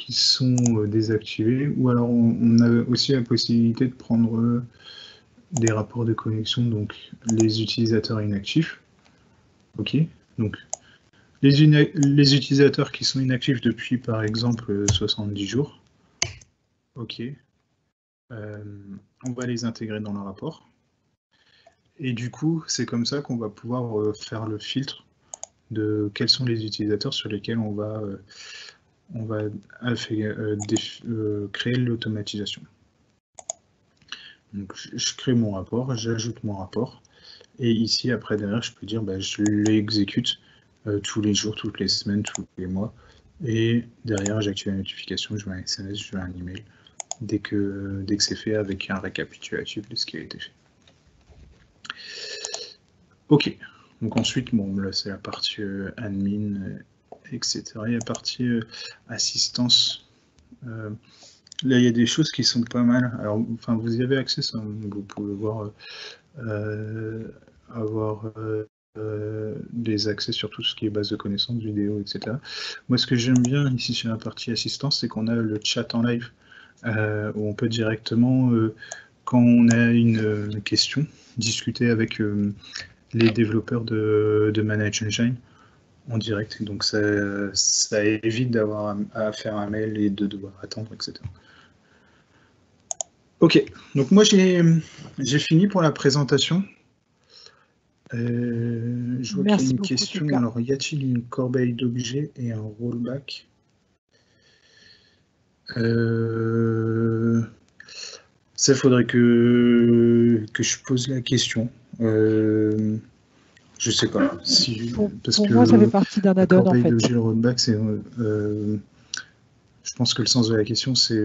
sont désactivés, ou alors on a aussi la possibilité de prendre des rapports de connexion, donc les utilisateurs inactifs. Ok, donc les utilisateurs qui sont inactifs depuis, par exemple, 70 jours. Ok, on va les intégrer dans le rapport. Et du coup, c'est comme ça qu'on va pouvoir faire le filtre de quels sont les utilisateurs sur lesquels on va créer l'automatisation. Donc, je crée mon rapport, j'ajoute mon rapport, et ici, après, derrière, je peux dire, bah, je l'exécute tous les jours, toutes les semaines, tous les mois, et derrière, j'active la notification, je veux un SMS, je veux un email, dès que c'est fait, avec un récapitulatif de ce qui a été fait. Ok, donc ensuite, bon, là, c'est la partie admin, etc. Il y a la partie assistance. Là, il y a des choses qui sont pas mal. Alors, enfin, vous y avez accès, ça, vous pouvez voir, avoir des accès sur tout ce qui est base de connaissances, vidéo, etc. Moi, ce que j'aime bien ici sur la partie assistance, c'est qu'on a le chat en live, où on peut directement, quand on a une question, discuter avec les développeurs de Manage Engine en direct. Donc, ça évite d'avoir à faire un mail et de devoir attendre, etc. Ok, donc moi j'ai fini pour la présentation. Je vois qu'il y a une question. Alors, y a-t-il une corbeille d'objets et un rollback? Ça, faudrait que je pose la question. Je sais pas. Si, parce pour que moi, ça fait partie d'un add-on, en fait. Le rollback, c'est... je pense que le sens de la question, c'est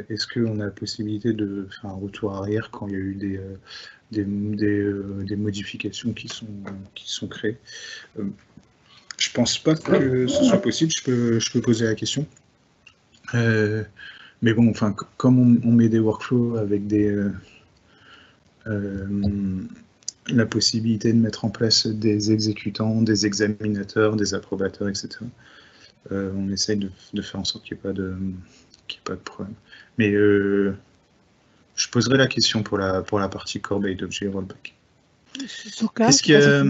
est-ce qu'on a la possibilité de faire un retour arrière quand il y a eu des modifications qui sont créées. Je pense pas que ce soit possible, je peux poser la question. Mais bon, enfin, comme on met des workflows avec la possibilité de mettre en place des exécutants, des examinateurs, des approbateurs, etc. On essaye de faire en sorte qu'il n'y ait pas de problème. Mais je poserai la question pour la partie corbeille d'objets rollback. Est-ce qu'il y a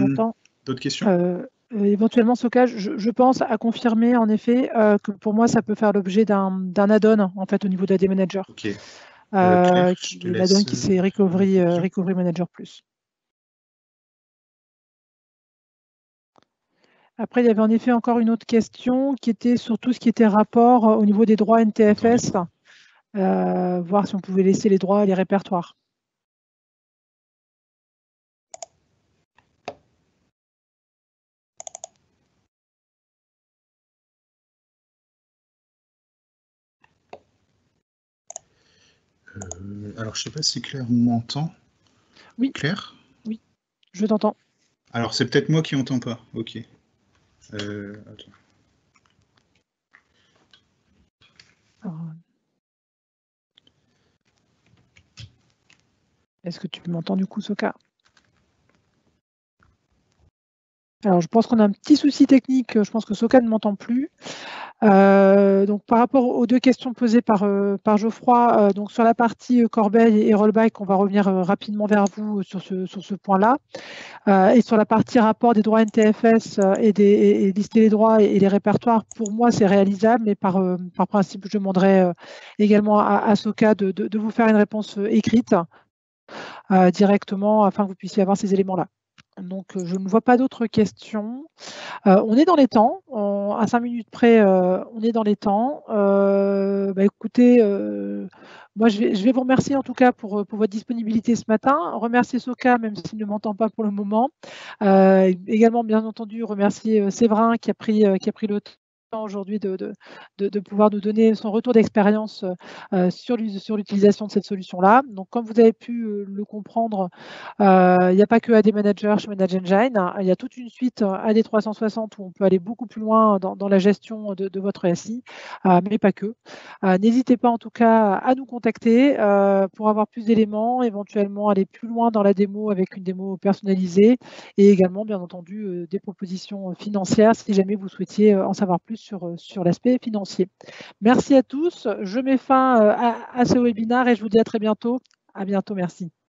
d'autres questions? Éventuellement, stockage, je pense à confirmer en effet que pour moi, ça peut faire l'objet d'un add-on en fait au niveau d'AD Manager. Ok. Claire, l'add-on qui c'est Recovery Manager Plus. Après, il y avait en effet encore une autre question qui était sur tout ce qui était rapport au niveau des droits NTFS, voir si on pouvait laisser les droits et les répertoires. Alors, je ne sais pas si Claire m'entend. Oui. Claire? Oui, je t'entends. Alors, c'est peut-être moi qui n'entends pas. Ok. Attends. Est-ce que tu m'entends du coup, Soka? Alors, je pense qu'on a un petit souci technique. Je pense que Soka ne m'entend plus. Donc, par rapport aux 2 questions posées par Geoffroy, donc sur la partie corbeille et rollback, on va revenir rapidement vers vous sur ce point-là. Et sur la partie rapport des droits NTFS et lister les droits et les répertoires, pour moi, c'est réalisable, mais par principe, je demanderai également à Soka de vous faire une réponse écrite directement afin que vous puissiez avoir ces éléments-là. Donc, je ne vois pas d'autres questions. On est dans les temps, à 5 minutes près, on est dans les temps. Écoutez, moi je vais vous remercier en tout cas pour votre disponibilité ce matin. Remercier Soka, même s'il ne m'entend pas pour le moment. Également, bien entendu, remercier Séverin qui a pris le temps aujourd'hui de pouvoir nous donner son retour d'expérience sur l'utilisation de cette solution-là. Donc, comme vous avez pu le comprendre, il n'y a pas que AD Manager chez Manage Engine, il y a toute une suite AD 360 où on peut aller beaucoup plus loin dans la gestion de votre SI, mais pas que. N'hésitez pas en tout cas à nous contacter pour avoir plus d'éléments, éventuellement aller plus loin dans la démo avec une démo personnalisée et également bien entendu des propositions financières si jamais vous souhaitiez en savoir plus sur l'aspect financier. Merci à tous, je mets fin à ce webinaire et je vous dis à très bientôt. À bientôt, merci.